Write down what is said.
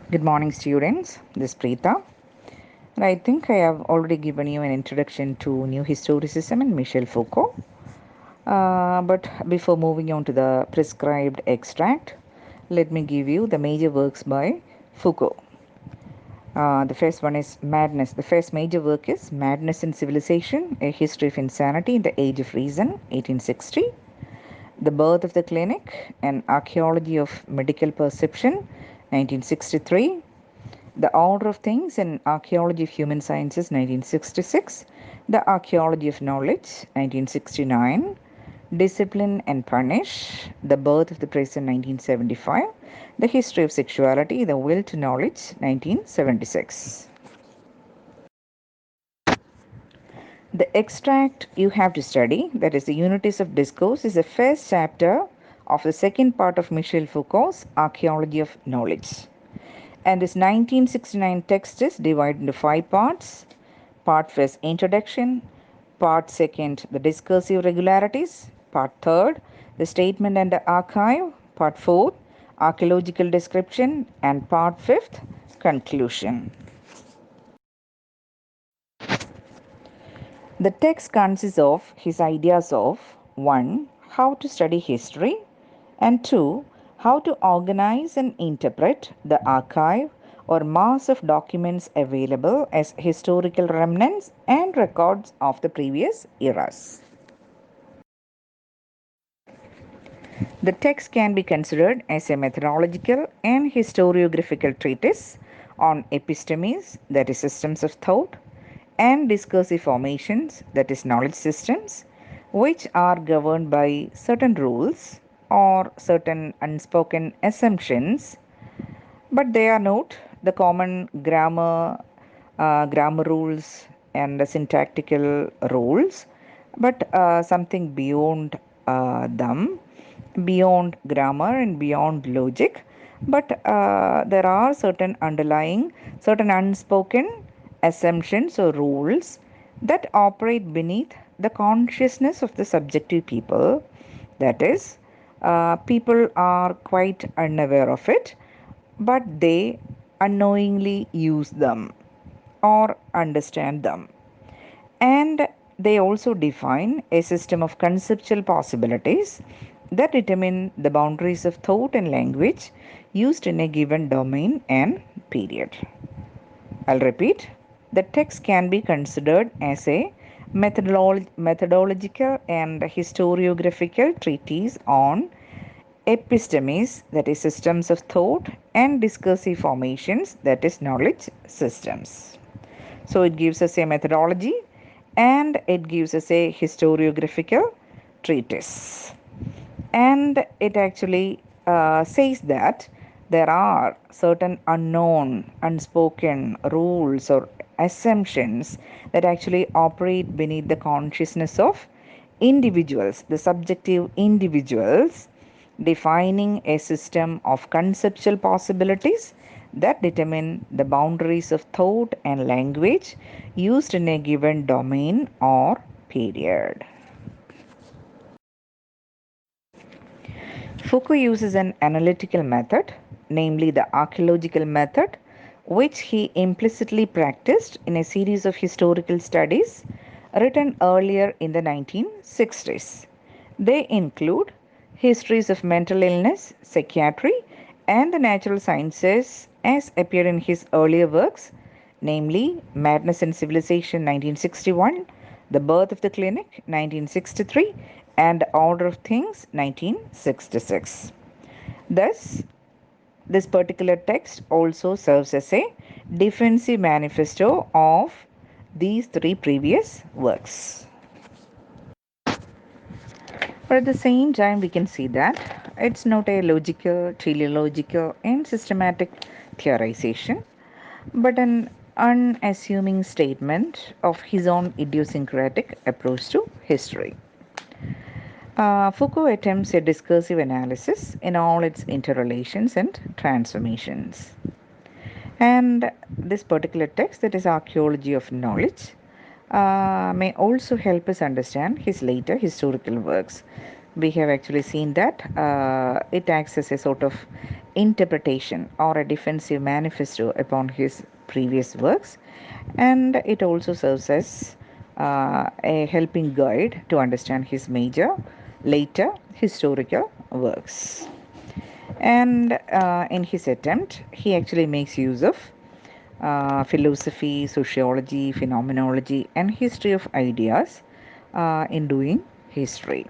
Good morning, students. This is Preeta. And I think I have already given you an introduction to New Historicism and Michel Foucault. But before moving on to the prescribed extract, let me give you the major works by Foucault. The first one is Madness. The first major work is Madness and Civilization, A History of Insanity in the Age of Reason, 1860. The Birth of the Clinic, An Archaeology of Medical Perception, 1963. The Order of Things in Archaeology of Human Sciences, 1966. The Archaeology of Knowledge, 1969. Discipline and Punish, The Birth of the Prison, 1975. The History of Sexuality, The Will to Knowledge, 1976. The extract you have to study, that is the Unities of Discourse, is the first chapter of the second part of Michel Foucault's Archaeology of Knowledge. And this 1969 text is divided into 5 parts. Part first, Introduction. Part second, the Discursive Regularities. Part third, the Statement and the Archive. Part fourth, Archaeological Description. And part fifth, Conclusion. The text consists of his ideas of 1. How to study history, and 2. How to organize and interpret the archive or mass of documents available as historical remnants and records of the previous eras. The text can be considered as a methodological and historiographical treatise on epistemes, that is, systems of thought, and discursive formations, that is, knowledge systems, which are governed by certain rules or certain unspoken assumptions, but they are not the common grammar rules and the syntactical rules, but something beyond them, beyond grammar and beyond logic. But there are certain underlying, certain unspoken assumptions or rules that operate beneath the consciousness of the subjective people. That is, people are quite unaware of it, but they unknowingly use them or understand them. And they also define a system of conceptual possibilities that determine the boundaries of thought and language used in a given domain and period. I'll repeat. The text can be considered as a methodological and historiographical treatise on epistemes, that is, systems of thought, and discursive formations, that is, knowledge systems. So it gives us a methodology and it gives us a historiographical treatise. And it actually says that there are certain unknown, unspoken rules or assumptions that actually operate beneath the consciousness of individuals, the subjective individuals, defining a system of conceptual possibilities that determine the boundaries of thought and language used in a given domain or period. Foucault uses an analytical method, namely the archaeological method, which he implicitly practiced in a series of historical studies written earlier in the 1960s. They include histories of mental illness, psychiatry, and the natural sciences as appeared in his earlier works, namely Madness and Civilization 1961, The Birth of the Clinic 1963, and The Order of Things 1966. Thus, this particular text also serves as a defensive manifesto of these three previous works. But at the same time, we can see that it's not a logical, teleological, and systematic theorization, but an unassuming statement of his own idiosyncratic approach to history. Foucault attempts a discursive analysis in all its interrelations and transformations. And this particular text, that is Archaeology of Knowledge, may also help us understand his later historical works. we have actually seen that it acts as a sort of interpretation or a defensive manifesto upon his previous works, and it also serves as a helping guide to understand his major later historical works. And in his attempt, he actually makes use of philosophy, sociology, phenomenology, and history of ideas in doing history.